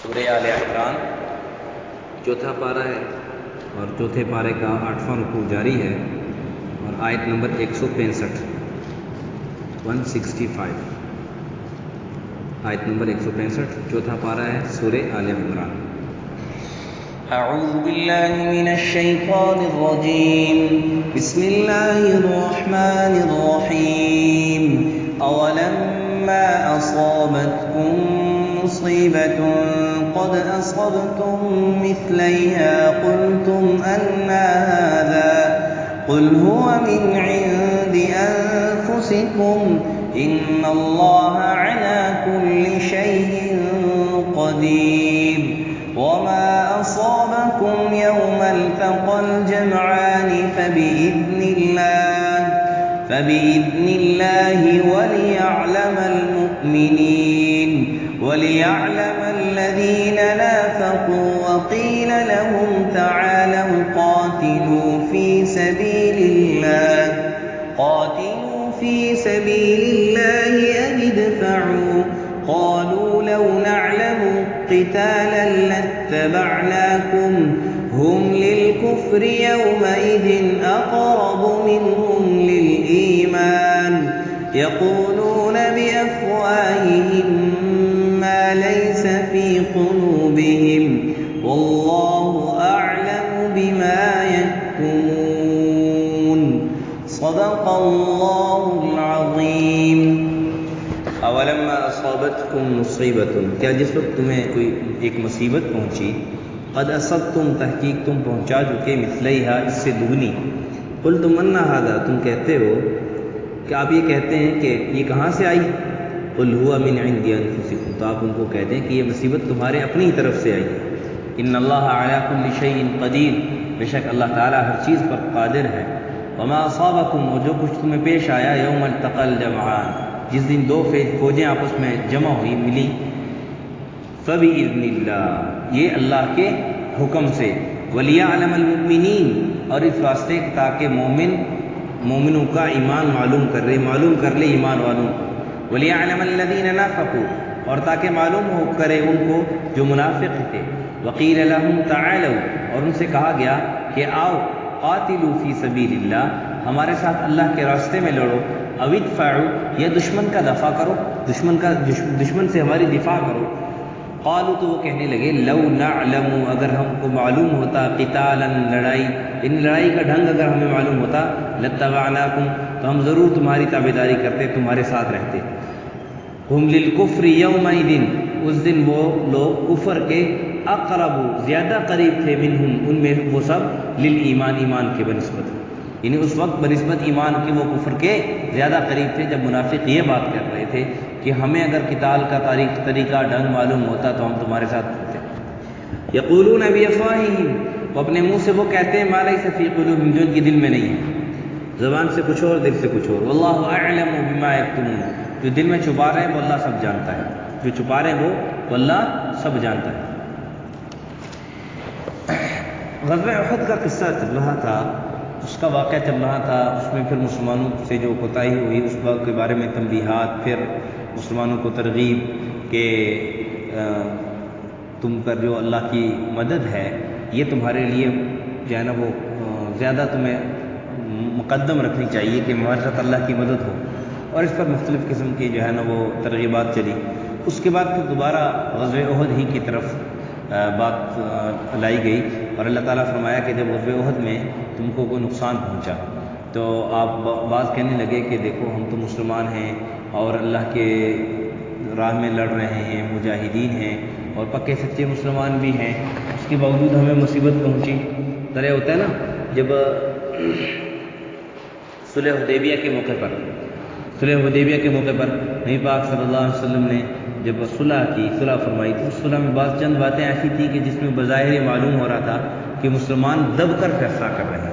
سورہ آل عمران چوتھا پارہ ہے اور چوتھے پارے کا 8واں رکوع جاری ہے اور آیت نمبر 165 آیت نمبر 165 چوتھا پارہ ہے سورہ آل عمران۔ اعوذ باللہ من الشیطان الرجیم بسم اللہ الرحمن الرحیم اولما اصابتکم مصیبۃ قد اصبتم مثلیہا قلتم ان هذا قل هو من عند انفسکم ان اللہ علی کل شیء قدیر وما أصابكم يوم التقى الجمعان فبإذن الله وليعلم الذين نافقوا وقيل لهم تعالوا قاتلوا في سبيل الله أو ادفعوا قالوا لو نعلم قتالا لاتبعناكم هم للكفر يومئذ أقرب منهم للإيمان يقولون بأفواههم ما ليس في قلوبهم والله أعلم بما يكتمون صدق الله العظيم۔ اولما اصابتکم مصیبۃ، کیا جس وقت تمہیں کوئی ایک مصیبت پہنچی، قد اصبتم تحقیق تم پہنچا چکے مثلیہا اس سے دگنی، قلتم ان ھذا تم کہتے ہو کہ آپ یہ کہتے ہیں کہ یہ کہاں سے آئی، قل ھو من عند انفسکم تو آپ ان کو کہتے ہیں کہ یہ مصیبت تمہارے اپنی ہی طرف سے آئی ہے، ان اللہ علی کل شیء قدیر بے شک اللہ تعالیٰ ہر چیز پر قادر ہے، وما اصابکم اور جو کچھ تمہیں پیش آیا یوم التقى الجمعان جس دن دو فوجیں آپس میں جمع ہوئی ملی، فبإذن اللہ یہ اللہ کے حکم سے، ولیعلم المؤمنین اور اس واسطے تاکہ مومنوں کا ایمان معلوم کر لے ایمان والوں کو، ولیعلم الذین نافقوا اور تاکہ معلوم ہو کرے ان کو جو منافق تھے، وقیل لهم تعالوا اور ان سے کہا گیا کہ آؤ قاتلوا فی سبیل اللہ ہمارے ساتھ اللہ کے راستے میں لڑو، او ادفعوا یا دشمن کا دفاع کرو، دشمن سے ہماری دفاع کرو، قالوا تو وہ کہنے لگے لو نعلم اگر ہم کو معلوم ہوتا قتالا لڑائی ان لڑائی کا ڈھنگ اگر ہمیں معلوم ہوتا لاتبعناکم تو ہم ضرور تمہاری تابعداری کرتے تمہارے ساتھ رہتے، ہم للکفر یومئذ اس دن وہ لوگ کفر کے اقرب زیادہ قریب تھے منہم ان میں وہ سب للایمان ایمان کے بنسبت، یعنی اس وقت بنسبت ایمان کے وہ کفر کے زیادہ قریب تھے جب منافق یہ بات کر رہے تھے کہ ہمیں اگر قتال کا طریقہ ڈھنگ معلوم ہوتا تو ہم تمہارے ساتھ ہوتے۔ یقولون بافواہہم وہ اپنے منہ سے وہ کہتے ہیں ما لیس فی قلوبہم جو ان کے دل میں نہیں ہے، زبان سے کچھ اور دل سے کچھ اور، واللہ اعلم بما یکتمون جو دل میں چھپا رہے ہیں وہ اللہ سب جانتا ہے، جو چھپا رہے ہیں وہ اللہ سب جانتا ہے۔ غزوہ احد کا قصہ چل رہا تھا، اس کا واقعہ چل رہا تھا، اس میں پھر مسلمانوں سے جو کوتاہی ہوئی اس بات کے بارے میں تنبیہات، پھر مسلمانوں کو ترغیب کہ تم پر جو اللہ کی مدد ہے یہ تمہارے لیے جو ہے نا وہ زیادہ تمہیں مقدم رکھنی چاہیے کہ ہمارے ساتھ اللہ کی مدد ہو، اور اس پر مختلف قسم کی جو ہے نا وہ ترغیبات چلی۔ اس کے بعد پھر دوبارہ غزوہ احد ہی کی طرف بات لائی گئی اور اللہ تعالیٰ فرمایا کہ جب غزوہ احد میں تم کو کوئی نقصان پہنچا تو آپ بعض کہنے لگے کہ دیکھو ہم تو مسلمان ہیں اور اللہ کے راہ میں لڑ رہے ہیں، مجاہدین ہیں اور پکے سچے مسلمان بھی ہیں، اس کے باوجود ہمیں مصیبت پہنچی۔ طرح ہوتا ہے نا جب صلح حدیبیہ کے موقع پر نبی پاک صلی اللہ علیہ وسلم نے جب صلح فرمائی تو اس صلح میں بعض چند باتیں ایسی تھیں کہ جس میں بظاہر یہ معلوم ہو رہا تھا کہ مسلمان دب کر فیصلہ کر رہے ہیں،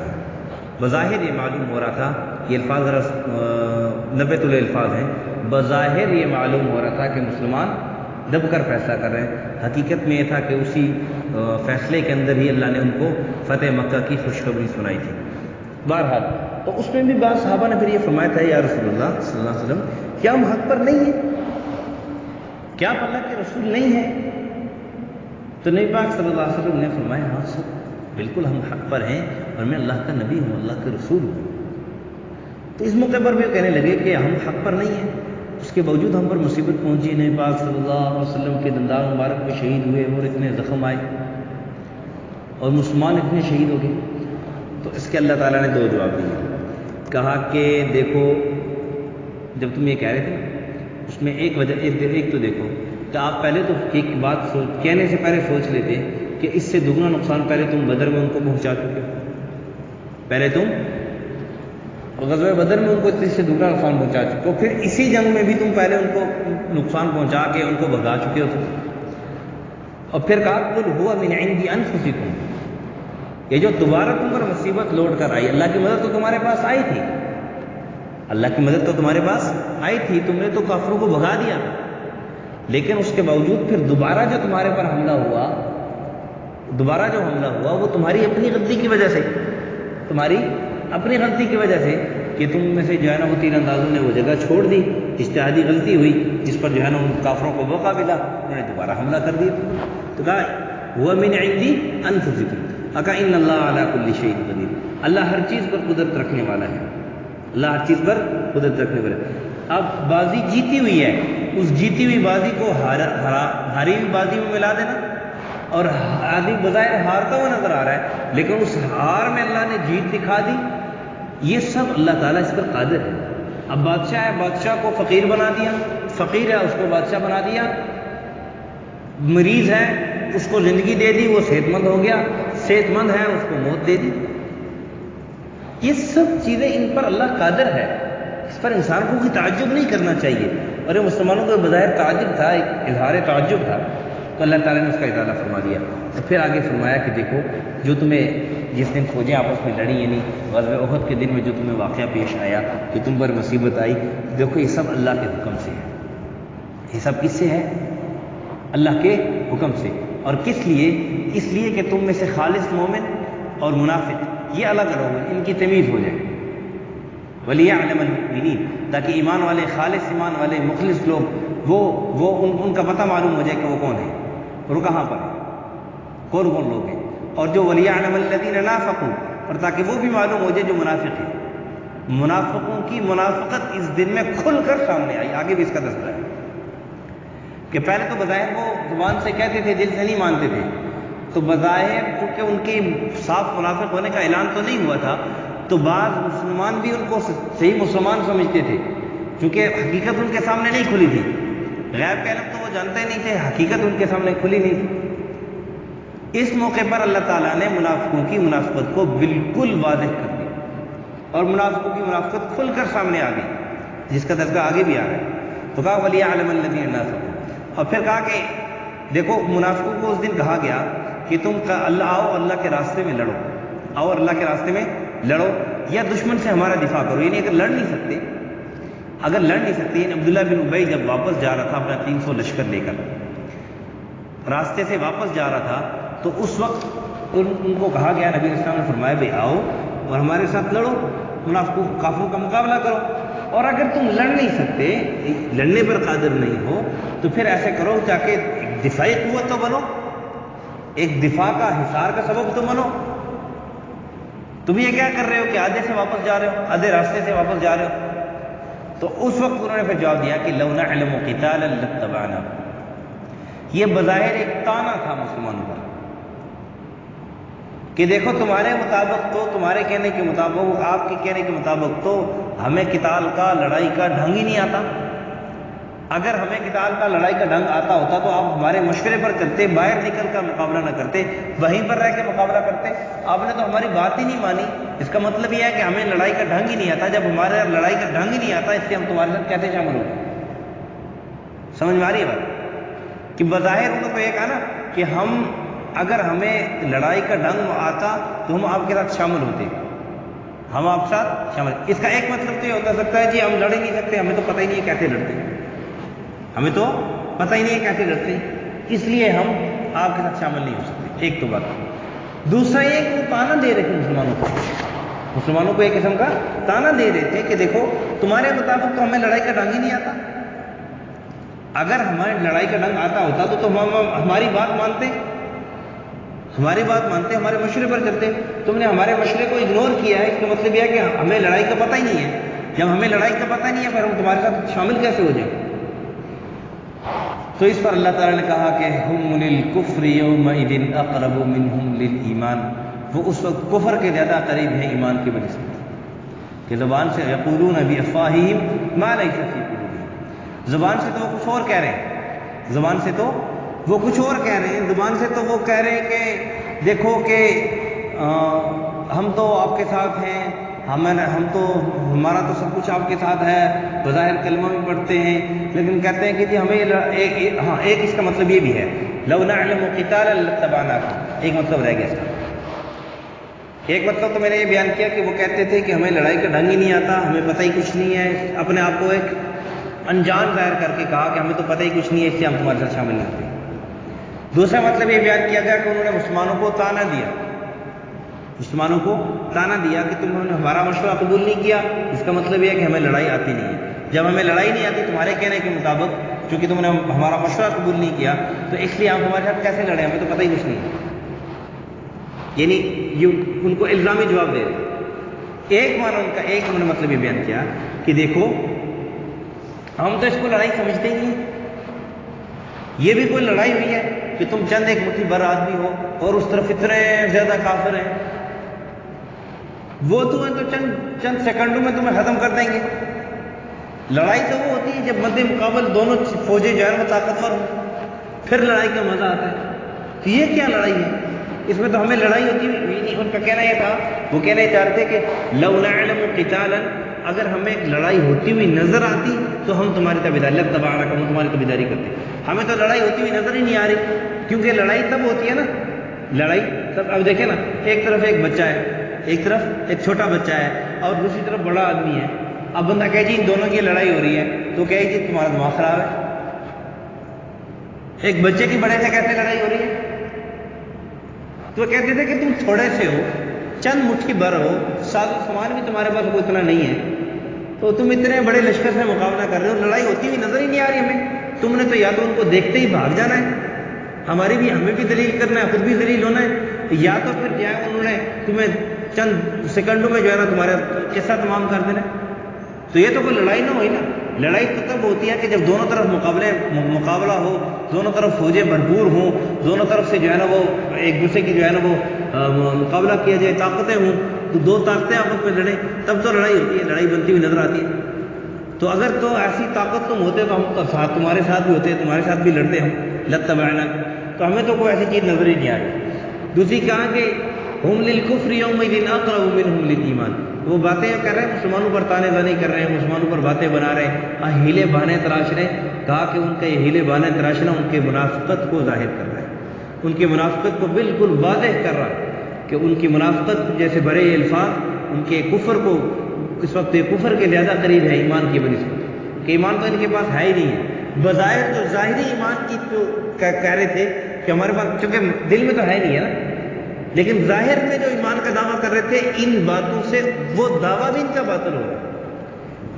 بظاہر یہ معلوم ہو رہا تھا، یہ الفاظ ذرا نبت الفاظ ہیں، بظاہر یہ معلوم ہو رہا تھا کہ مسلمان دب کر فیصلہ کر رہے ہیں، حقیقت میں یہ تھا کہ اسی فیصلے کے اندر ہی اللہ نے ان کو فتح مکہ کی خوشخبری سنائی تھی۔ بہرحال تو اس میں بھی بعض صحابہ نے پھر یہ فرمایا تھا یا رسول اللہ صلی اللہ علیہ وسلم کیا ہم حق پر نہیں ہیں، کیا آپ اللہ کے رسول نہیں ہیں؟ تو نبی پاک صلی اللہ علیہ وسلم نے فرمایا ہاں سب بالکل ہم حق پر ہیں اور میں اللہ کا نبی ہوں، اللہ کے رسول ہوں۔ تو اس موقع پر بھی وہ کہنے لگے کہ ہم حق پر نہیں ہیں، اس کے باوجود ہم پر مصیبت پہنچی، نبی پاک صلی اللہ علیہ وسلم کے دندان مبارک پہ شہید ہوئے اور اتنے زخم آئے اور مسلمان اتنے شہید ہو گئے۔ تو اس کے اللہ تعالیٰ نے دو جواب دیے، کہا کہ دیکھو جب تم یہ کہہ رہے تھے اس میں ایک وجہ ایک تو دیکھو کہ آپ پہلے تو ایک بات کہنے سے پہلے سوچ لیتے کہ اس سے دگنا نقصان پہلے تم بدر میں ان کو پہنچا چکے ہو، پہلے تم غزوہ بدر میں ان کو اس سے دگنا نقصان پہنچا چکے ہو، پھر اسی جنگ میں بھی تم پہلے ان کو نقصان پہنچا کے ان کو بھگا چکے ہو تم، اور پھر کہا قل هو من عند انفسکم، یہ جو دوبارہ تم پر مصیبت لوٹ کر آئی، اللہ کی مدد تو تمہارے پاس آئی تھی، اللہ کی مدد تو تمہارے پاس آئی تھی، تم نے تو کافروں کو بھگا دیا، لیکن اس کے باوجود پھر دوبارہ جو تمہارے پر حملہ ہوا، دوبارہ جو حملہ ہوا وہ تمہاری اپنی غلطی کی وجہ سے، تمہاری اپنی غلطی کی وجہ سے کہ تم میں سے جو ہے نا وہ تیر اندازوں نے وہ جگہ چھوڑ دی، اجتہادی غلطی ہوئی جس پر جو ہے نا ان کافروں کو موقع ملا، انہوں نے دوبارہ حملہ کر دیا۔ تو کہا هو من عند انفسکم، کہا ان اللہ علی کل شیء قدیر، اللہ ہر چیز پر قدرت رکھنے والا ہے، اللہ ہر چیز پر قدرت رکھنے والا ہے۔ اب بازی جیتی ہوئی ہے، اس جیتی ہوئی بازی کو ہاری ہوئی بازی میں ملا دینا، اور آدمی بظاہر ہارتا ہوا نظر آ رہا ہے لیکن اس ہار میں اللہ نے جیت دکھا دی، یہ سب اللہ تعالیٰ اس پر قادر ہے۔ اب بادشاہ ہے، بادشاہ کو فقیر بنا دیا، فقیر ہے اس کو بادشاہ بنا دیا، مریض ہے اس کو زندگی دے دی، وہ صحت مند ہو گیا، صحت مند ہے اس کو موت دے دی، یہ سب چیزیں ان پر اللہ قادر ہے، اس پر انسان کو کوئی تعجب نہیں کرنا چاہیے، اور یہ مسلمانوں کو بظاہر تعجب تھا، ایک اظہار تعجب تھا، تو اللہ تعالیٰ نے اس کا ازالہ فرما دیا۔ اور پھر آگے فرمایا کہ دیکھو جو تمہیں جس دن فوجیں آپس میں لڑی، یعنی غزوہ احد کے دن میں جو تمہیں واقعہ پیش آیا کہ تم پر مصیبت آئی، دیکھو یہ سب اللہ کے حکم سے ہے، یہ سب کس سے ہے؟ اللہ کے حکم سے۔ اور کس لیے؟ اس لیے کہ تم میں سے خالص مومن اور منافق یہ الگ الگ ہیں، ان کی تمیز ہو جائے، وَلِيَعْلَمَ الْمُؤْمِنِينَ، تاکہ ایمان والے، خالص ایمان والے، مخلص لوگ وہ ان کا پتہ معلوم ہو جائے کہ وہ کون ہے اور وہ کہاں پر ہے، کون لوگ ہیں، اور جو وَلِيَعْلَمَ الَّذِينَ نَافَقُوا، اور تاکہ وہ بھی معلوم ہو جائے جو منافق ہیں، منافقوں کی منافقت اس دن میں کھل کر سامنے آئی۔ آگے بھی اس کا تذکرہ ہے کہ پہلے تو بظاہر وہ زبان سے کہتے تھے، دل سے نہیں مانتے تھے، تو بظاہر چونکہ ان کی صاف منافق ہونے کا اعلان تو نہیں ہوا تھا، تو بعض مسلمان بھی ان کو صحیح مسلمان سمجھتے تھے، چونکہ حقیقت ان کے سامنے نہیں کھلی تھی، غیب کا علم تو وہ جانتے نہیں تھے، حقیقت ان کے سامنے کھلی نہیں تھی۔ اس موقع پر اللہ تعالیٰ نے منافقوں کی منافقت کو بالکل واضح کر دیا، اور منافقوں کی منافقت کھل کر سامنے آ گئی، جس کا تذکرہ آگے بھی آ رہا ہے۔ تو کہا وَلِيَعْلَمَ الَّذِينَ نَافَقُوا، اور پھر کہا کہ دیکھو منافقوں کو اس دن کہا گیا کہ تم آؤ اللہ کے راستے میں لڑو، آؤ اللہ کے راستے میں لڑو، یا دشمن سے ہمارا دفاع کرو، یعنی اگر لڑ نہیں سکتے، یعنی عبداللہ بن ابی جب واپس جا رہا تھا اپنا 300 لشکر لے کر، راستے سے واپس جا رہا تھا، تو اس وقت ان کو کہا گیا، نبی اسلام نے فرمایا بھائی آؤ اور ہمارے ساتھ لڑو، منافقوں کافروں کا مقابلہ کرو، اور اگر تم لڑ نہیں سکتے، لڑنے پر قادر نہیں ہو، تو پھر ایسے کرو تاکہ ایک دفاعی قوت تو بنو، ایک دفاع کا حصار کا سبب تو بنو۔ تم یہ کیا کر رہے ہو کہ آدھے سے واپس جا رہے ہو، آدھے راستے سے واپس جا رہے ہو؟ تو اس وقت انہوں نے پھر جواب دیا کہ لو نعلم قتالا لاتبعناکم، یہ بظاہر ایک طعنہ تھا مسلمانوں پر کہ دیکھو تمہارے مطابق تو، تمہارے کہنے کے مطابق، آپ کے کہنے کے مطابق تو ہمیں قتال کا، لڑائی کا ڈھنگ ہی نہیں آتا، اگر ہمیں قتال کا، لڑائی کا ڈھنگ آتا ہوتا تو آپ ہمارے مشورے پر چلتے، باہر نکل کر مقابلہ نہ کرتے، وہیں پر رہ کے مقابلہ کرتے، آپ نے تو ہماری بات ہی نہیں مانی۔ اس کا مطلب یہ ہے کہ ہمیں لڑائی کا ڈھنگ ہی نہیں آتا، جب ہمارے لڑائی کا ڈھنگ ہی نہیں آتا، اس سے ہم تمہارے ساتھ کیسے شامل ہوں گے؟ سمجھ میں آ رہی ہے بات؟ کہ بظاہر انہوں کو یہ کہا نا کہ ہم، اگر ہمیں لڑائی کا ڈھنگ آتا تو ہم آپ کے ساتھ شامل ہوتے، ہم آپ کے ساتھ شامل۔ اس کا ایک مطلب تو یہ ہوتا سکتا ہے جی ہم لڑ ہی نہیں سکتے، ہمیں تو پتہ ہی نہیں ہے کیسے لڑتے، ہمیں تو پتہ ہی نہیں ہے کیسے لڑتے، اس لیے ہم آپ کے ساتھ شامل نہیں ہو سکتے، ایک تو بات۔ دوسرا یہ کہ وہ طعنہ دے رہے تھے مسلمانوں کو ایک قسم کا طعنہ دے رہے تھے کہ دیکھو تمہارے مطابق تو ہمیں لڑائی کا ڈھنگ ہی نہیں آتا، اگر ہمیں لڑائی کا ڈھنگ آتا ہوتا تو ہم ہماری بات مانتے، ہماری بات مانتے، ہمارے مشورے پر چلتے، تم نے ہمارے مشورے کو اگنور کیا ہے، اس کا مطلب یہ ہے کہ ہمیں لڑائی کا پتہ ہی نہیں ہے۔ جب ہمیں لڑائی کا پتہ نہیں ہے پھر ہم تمہارے ساتھ شامل کیسے ہو جائیں؟ تو اس پر اللہ تعالیٰ نے کہا کہ ہم للکفر یومئذ اقرب منہم للایمان، وہ اس وقت کفر کے زیادہ قریب ہیں ایمان کی بنسبت، کہ زبان سے یقولون بافواہہم ما لیس فی قلوبہم، زبان سے تو وہ کچھ اور کہہ رہے ہیں، زبان سے تو وہ کچھ اور کہہ رہے ہیں، زبان سے تو وہ کہہ رہے ہیں کہ دیکھو کہ ہم تو آپ کے ساتھ ہیں، ہم تو ہمارا تو سب کچھ آپ کے ساتھ ہے، بظاہر کلمہ بھی پڑھتے ہیں، لیکن کہتے ہیں کہ جی ہمیں ایک اس کا مطلب یہ بھی ہے، لو نعلم قتالا لاتبعناکم، ایک مطلب رہ گیا اس کا۔ ایک مطلب تو میں نے یہ بیان کیا کہ وہ کہتے تھے کہ ہمیں لڑائی کا ڈھنگ ہی نہیں آتا، ہمیں پتہ ہی کچھ نہیں ہے، اپنے آپ کو ایک انجان ظاہر کر کے کہا کہ ہمیں تو پتہ ہی کچھ نہیں ہے، اس لیے ہم تمہارے ساتھ شامل نہیں ہوتے۔ دوسرا مطلب یہ بیان کیا گیا کہ انہوں نے مسلمانوں کو طعنہ دیا، مسلمانوں کو طعنہ دیا کہ تم نے ہمارا مشورہ قبول نہیں کیا، اس کا مطلب یہ ہے کہ ہمیں لڑائی آتی نہیں ہے۔ جب ہمیں لڑائی نہیں آتی تمہارے کہنے کے مطابق، چونکہ تم نے ہمارا مشورہ قبول نہیں کیا، تو اس لیے ہم تمہارے ساتھ کیسے لڑیں، ہمیں تو پتہ ہی کچھ نہیں ہے۔ یعنی یہ ان کو الزامی جواب دے رہے۔ ایک معنی ان کا، ایک انہوں نے مطلب یہ بیان کیا کہ دیکھو ہم تو اس کو لڑائی سمجھتے ہی نہیں، یہ بھی کوئی لڑائی ہوئی ہے کہ تم چند ایک مٹھی بھر آدمی ہو اور اس طرف اتنے زیادہ کافر ہیں، وہ تو چند سیکنڈوں میں تمہیں ختم کر دیں گے۔ لڑائی تو وہ ہوتی ہے جب مد مقابل دونوں فوجیں جو ہے وہ طاقتور ہوں، پھر لڑائی کا مزہ آتا ہے۔ تو یہ کیا لڑائی ہے؟ اس میں تو ہمیں لڑائی ہوتی ہوئی، ان کا کہنا یہ تھا، وہ کہنا یہ چاہتے کہ لو نعلم قتالا، اگر ہمیں ایک لڑائی ہوتی ہوئی نظر آتی تو ہم تمہاری تابعداری، لاتبعناکم، ہم تمہاری تابعداری کرتے۔ ہمیں تو لڑائی ہوتی ہوئی نظر ہی نہیں آ رہی، کیونکہ لڑائی تب ہوتی ہے نا، لڑائی تب، اب دیکھیں نا، ایک طرف ایک بچہ ہے، ایک طرف ایک چھوٹا بچہ ہے اور دوسری طرف بڑا آدمی ہے۔ اب بندہ کہے جی ان دونوں کی لڑائی ہو رہی ہے، تو کہے جی تمہارا دماغ خراب ہے، ایک بچے کی بڑے سے کیسے لڑائی ہو رہی ہے؟ تو کہتے تھے کہ تم تھوڑے سے ہو، چند مٹھی بھر ہو، ساز و سامان بھی تمہارے پاس کوئی اتنا نہیں ہے، تو تم اتنے بڑے لشکر سے مقابلہ کر رہے ہو، لڑائی ہوتی ہوئی نظر ہی نہیں آ رہی ہمیں۔ تم نے تو یا تو ان کو دیکھتے ہی بھاگ جانا ہے، ہمیں بھی دلیل کرنا ہے، خود بھی ذلیل ہونا ہے، یا تو پھر جو ہے انہوں نے تمہیں چند سیکنڈوں میں جو ہے نا تمہارا قصہ تمام کر دینا۔ تو یہ تو کوئی لڑائی نہ ہوئی نا، لڑائی تو تب ہوتی ہے کہ جب دونوں طرف مقابلہ ہو، دونوں طرف فوجیں بھرپور ہوں، دونوں طرف سے جو ہے نا وہ ایک دوسرے کی جو ہے نا وہ مقابلہ کیا جائے، طاقتیں ہوں، تو دو طاقتیں آپس میں لڑیں، تب تو لڑائی ہوتی ہے، لڑائی بنتی ہوئی نظر آتی ہے۔ تو اگر تو ایسی طاقت تم ہوتے تو ہم تو ساتھ تمہارے ساتھ بھی ہوتے، تمہارے ساتھ بھی لڑتے ہم، لاتبعناکم، تو ہمیں تو کوئی ایسی چیز نظر ہی نہیں آ رہی۔ دوسری کہا کہ ہم للکفر یومئذ اقرب منہم للایمان، وہ باتیں کر رہے ہیں، مسلمانوں پر طعنے زنی کر رہے ہیں، مسلمانوں پر باتیں بنا رہے ہیں، ہیلے بہانے تراش رہے ہیں۔ کہا کہ ان کا یہ ہیلے بہانے تراشنا ان کے منافقت کو ظاہر کر رہا ہے، ان کی منافقت کو بالکل واضح کر رہا ہے کہ ان کی منافقت جیسے بڑے الفاظ ان کے کفر کو، اس وقت کفر کے زیادہ قریب ہے ایمان کی بنسبت، کہ ایمان تو ان کے پاس ہے ہی نہیں ہے۔ بظاہر تو ظاہری ایمان کی جو کہہ رہے تھے کہ ہمارے پاس، چونکہ دل میں تو ہے نہیں ہے نا، لیکن ظاہر میں جو ایمان کا دعویٰ کر رہے تھے، ان باتوں سے وہ دعویٰ بھی ان کا باطل ہو رہا ہے۔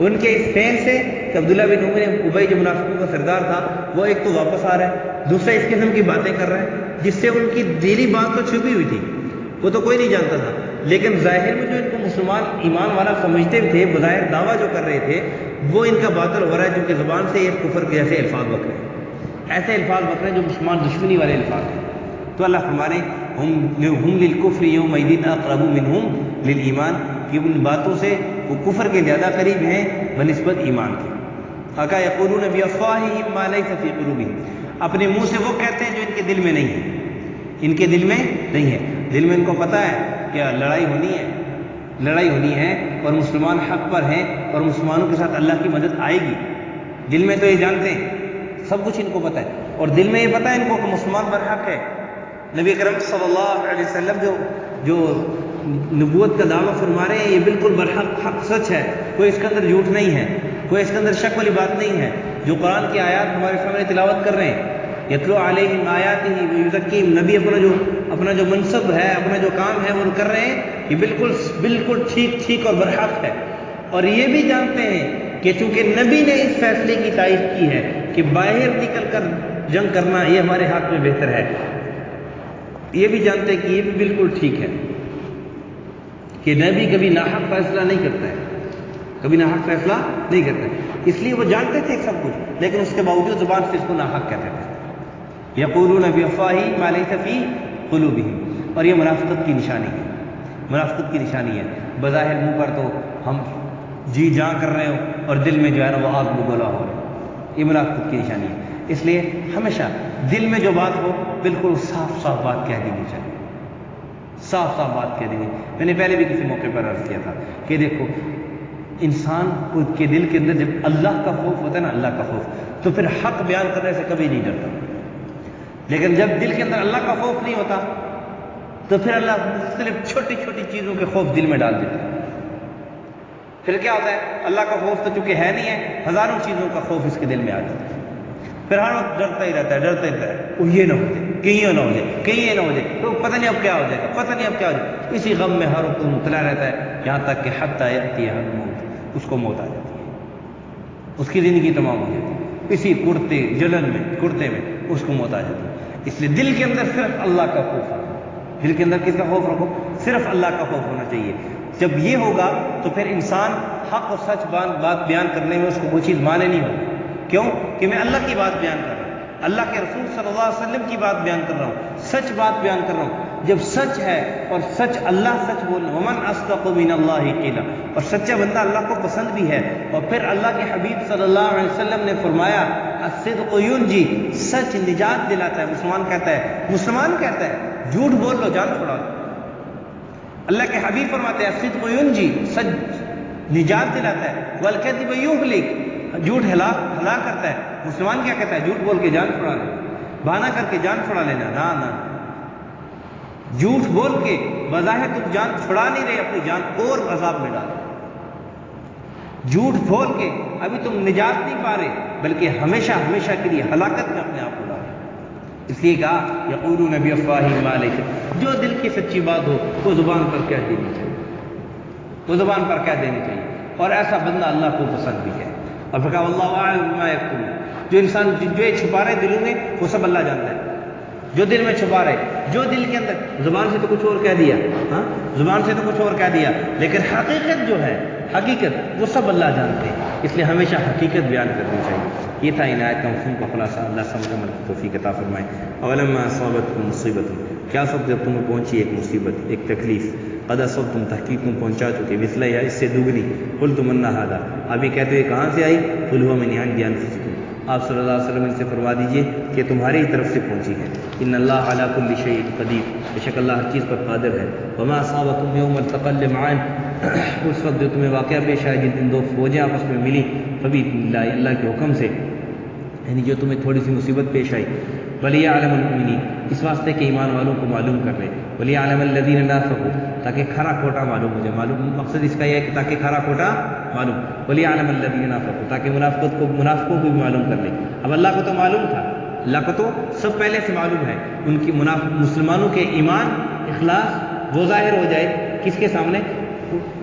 ان کے اس فعل سے کہ عبداللہ بن ابی جو منافقوں کا سردار تھا، وہ ایک تو واپس آ رہا ہے، دوسرا اس قسم کی باتیں کر رہا ہے، جس سے ان کی دلی بات تو چھپی ہوئی تھی، وہ تو کوئی نہیں جانتا تھا، لیکن ظاہر میں جو ان کو مسلمان ایمان والا سمجھتے تھے، بظاہر دعویٰ جو کر رہے تھے، وہ ان کا باطل ہو رہا ہے، کیونکہ زبان سے یہ کفر کے ایسے الفاظ بک رہے ہیں، ایسے الفاظ بک رہے ہیں جو مسلمان دشمنی والے الفاظ ہیں۔ تو اللہ فرمانے ہم للکفر یومئذ اقرب منہم للایمان، کہ ان باتوں سے وہ کفر کے زیادہ قریب ہیں بنسبت ایمان کے۔ آقا یقولون بافواہہم ما لیس فی قلوبہم، اپنے منہ سے وہ کہتے ہیں جو ان کے دل میں نہیں ہے، ان کے دل میں نہیں ہے، دل میں ان کو پتہ ہے کہ لڑائی ہونی ہے اور مسلمان حق پر ہیں اور مسلمانوں کے ساتھ اللہ کی مدد آئے گی، دل میں تو یہ جانتے ہیں، سب کچھ ان کو پتہ ہے، اور دل میں یہ پتہ ہے ان کو کہ مسلمان برحق ہے۔ نبی اکرم صلی اللہ علیہ وسلم جو نبوت کا دعویٰ فرما رہے ہیں، یہ بالکل برحق، حق، سچ ہے، کوئی اس کے اندر جھوٹ نہیں ہے، کوئی اس کے اندر شک والی بات نہیں ہے۔ جو قرآن کی آیات ہمارے سامنے تلاوت کر رہے ہیں، یتلو علیہم آیاتہ ویزکیہم، نبی اپنا جو منصب ہے، اپنا جو کام ہے وہ کر رہے ہیں، یہ بالکل ٹھیک اور برحق ہے، اور یہ بھی جانتے ہیں کہ چونکہ نبی نے اس فیصلے کی تائید کی ہے کہ باہر نکل کر جنگ کرنا یہ ہمارے ہاتھ میں بہتر ہے، یہ بھی جانتے ہیں کہ یہ بھی بالکل ٹھیک ہے کہ نبی کبھی ناحق فیصلہ نہیں کرتا ہے، کبھی ناحق فیصلہ نہیں کرتا ہے، اس لیے وہ جانتے تھے سب کچھ، لیکن اس کے باوجود زبان سے اس کو ناحق کہتے تھے۔ یقولون بافواہہم ما لیس فی قلوبہم، اور یہ منافقت کی نشانی ہے، منافقت کی نشانی ہے۔ بظاہر منہ پر تو ہم جی جاں کر رہے ہو اور دل میں جو ہے نا وہ آگ بگولا ہو رہا ہے، یہ منافقت کی نشانی ہے۔ اس لیے ہمیشہ دل میں جو بات ہو بالکل صاف صاف بات کہہ دینی چاہیے، صاف صاف بات کہہ دینی۔ میں نے پہلے بھی کسی موقع پر عرض کیا تھا کہ دیکھو انسان کے دل کے اندر جب اللہ کا خوف ہوتا ہے نا، اللہ کا خوف، تو پھر حق بیان کرنے سے کبھی نہیں ڈرتا، لیکن جب دل کے اندر اللہ کا خوف نہیں ہوتا تو پھر اللہ مختلف چھوٹی چھوٹی چیزوں کے خوف دل میں ڈال دیتا ہے۔ پھر کیا ہوتا ہے، اللہ کا خوف تو چونکہ ہے نہیں ہے، ہزاروں چیزوں کا خوف اس کے دل میں آ جاتا ہے، پھر ہر وقت ڈرتا ہی رہتا ہے، ڈرتا ہی رہتا ہے، وہ یہ نہ ہو جائے، کہیں یہ نہ ہو جائے، کہیں یہ نہ ہو جائے، تو پتہ نہیں اب کیا ہو جائے گا، پتہ نہیں اب کیا ہو جائے گا، اسی غم میں ہر وقت مبتلا رہتا ہے، یہاں تک کہ حتی یأتی الموت، اس کو موت آ جاتی ہے، اس کی زندگی تمام ہو جاتی ہے، اسی کرتے میں اس کو موت آ جاتی ہے۔ اس لیے دل کے اندر صرف اللہ کا خوف رکھو، دل کے اندر کس کا خوف رکھو؟ صرف اللہ کا خوف ہونا چاہیے۔ جب یہ ہوگا تو پھر انسان حق اور سچ بات بیان کرنے میں اس کو کوئی چیز مانے نہیں ہوگی۔ کیوں؟ کہ میں اللہ کی بات بیان کر رہا ہوں، اللہ کے رسول صلی اللہ علیہ وسلم کی بات بیان کر رہا ہوں، سچ بات بیان کر رہا ہوں۔ جب سچ ہے اور سچ اللہ سچ بول رہا ہے، ومن اصدق من اللہ قیلا، اور سچا بندہ اللہ کو پسند بھی ہے، اور پھر اللہ کے حبیب صلی اللہ علیہ وسلم نے فرمایا الصدق ینجی، سچ نجات دلاتا ہے۔ مسلمان کہتا ہے جھوٹ بول لو جان چھڑا لو، اللہ کے حبیب فرماتے ہیں الصدق ینجی، سچ نجات دلاتا ہے، والکذب یہلک، جھوٹ ہلاک کرتا ہے۔ مسلمان کیا کہتا ہے؟ جھوٹ بول کے جان چھڑا لینا، بہانہ کر کے جان چھڑا لینا، نہ جھوٹ بول کے بظاہر تم جان چھڑا نہیں رہے، اپنی جان اور عذاب میں ڈال، جھوٹ بول کے ابھی تم نجات نہیں پا رہے، بلکہ ہمیشہ کے لیے ہلاکت میں اپنے آپ کو ڈال۔ اس لیے کہا یقولون بافواہہم ما لیس، جو دل کی سچی بات ہو وہ زبان پر کہہ دینی چاہیے، وہ زبان پر کہہ دینی چاہیے، اور ایسا بندہ اللہ کو پسند بھی ہے۔ اور پھر کہا واللہ اعلم بما یکتمون، جو انسان جو چھپا رہے دلوں میں وہ سب اللہ جانتا ہے، جو دل میں چھپا رہے، جو دل کے اندر، زبان سے تو کچھ اور کہہ دیا، ہاں زبان سے تو کچھ اور کہہ دیا، لیکن حقیقت جو ہے، حقیقت وہ سب اللہ جانتے ہیں۔ اس لیے ہمیشہ حقیقت بیان کرنی چاہیے۔ یہ تھا ان آیت کا مفہوم کا خلاصہ، اللہ سمجھ عمل کی توفیق عطا فرمائے۔ اولما اصابتکم مصیبت، کیا سب جب تمہیں پہنچی ایک مصیبت، ایک تکلیف، قد اصبتم، تحقیق تم پہنچا چکے، مثلا یا اس سے دوگنی، قلتم ان ھذا، اب یہ کہتے ہوئے کہاں سے آئی؟ قل ھو من عند انفسکم، آپ صلی اللہ علیہ وسلم ان سے فرما دیجئے کہ تمہاری ہی طرف سے پہنچی ہے۔ ان اللہ علی کل شیء قدیر، بے شک اللہ ہر چیز پر قادر ہے۔ وما اصابکم یوم التقى الجمعان، اس وقت جو تمہیں واقعہ پیش آیا جس دن دو فوجیں آپس میں ملی، فبإذن اللہ، اللہ کے حکم سے، یعنی جو تمہیں تھوڑی سی مصیبت پیش آئی، ولیعلم المؤمنین، اس واسطے کہ ایمان والوں کو معلوم کر لے، ولیعلم الذین نافقوا، تاکہ کھرا کھوٹا معلوم ہو جائے، معلوم مقصد اس کا یہ ہے کہ تاکہ کھرا کھوٹا معلوم، ولیعلم الذین نافقوا، تاکہ منافقوں کو بھی معلوم کر لے۔ اب اللہ کو تو معلوم تھا، اللہ کو تو سب پہلے سے معلوم ہے، ان کی مسلمانوں کے ایمان اخلاص وہ ظاہر ہو جائے کس کے سامنے؟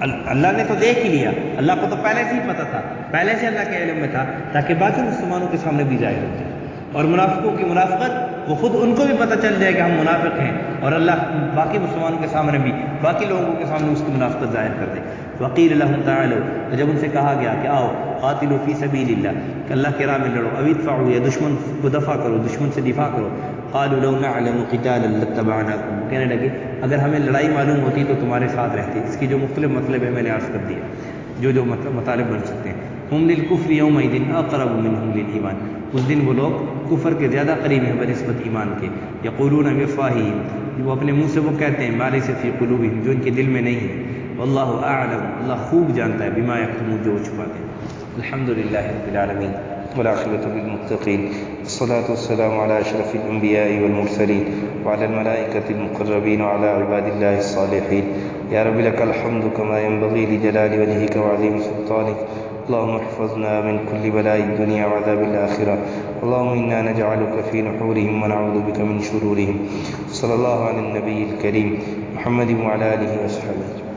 اللہ نے تو دیکھ ہی لیا، اللہ کو تو پہلے سے ہی پتہ تھا، پہلے سے اللہ کے علم میں تھا، تاکہ باقی مسلمانوں کے سامنے بھی ظاہر ہو جائے، اور منافقوں کی منافقت وہ خود ان کو بھی پتہ چل جائے کہ ہم منافق ہیں، اور اللہ باقی مسلمانوں کے سامنے بھی، باقی لوگوں کے سامنے اس کی منافقت ظاہر کر دے۔ وقیل لهم تعالوا، جب ان سے کہا گیا کہ آؤ قاتلوا فی سبیل اللہ، کہ اللہ کے راہ میں لڑو، او ادفعوا، یا دشمن کو دفع کرو، دشمن سے دفاع کرو، قالوا لو نعلم قتالا لاتبعناکم، کہنے لگے اگر ہمیں لڑائی معلوم ہوتی تو تمہارے ساتھ رہتے۔ اس کی جو مختلف مطلب ہے میں نے عرض کر دیا، جو مطالب بن سکتے ہیں۔ ہم للکفر یومئذ اقرب منہم للایمان، اس دن وہ لوگ کفر کے زیادہ قریب ہیں بنسبت ایمان کے۔ یقولون بافواہہم، وہ اپنے منہ سے وہ کہتے ہیں ما لیس فی قلوبہم، جو ان کے دل میں نہیں ہے۔ واللہ اعلم، اللہ خوب جانتا ہے بما یکتمون، جو چھپاتے ہیں۔ الحمدللہ رب العالمین والعاقبۃ للمتقین، والصلاة والسلام علی اشرف الانبیاء والمرسلین وعلی الملائکۃ المقربین وعلی عباد اللہ الصالحین۔ یا رب لک الحمد کما ینبغی لجلال وجہک وعظیم سلطانک، اللهم احفظنا من كل بلاء الدنيا وعذاب الآخرة، اللهم إنا نجعلك في نحورهم ونعوذ بك من شرورهم۔ صلى الله على النبي الكريم محمد وعلى آله وصحبه.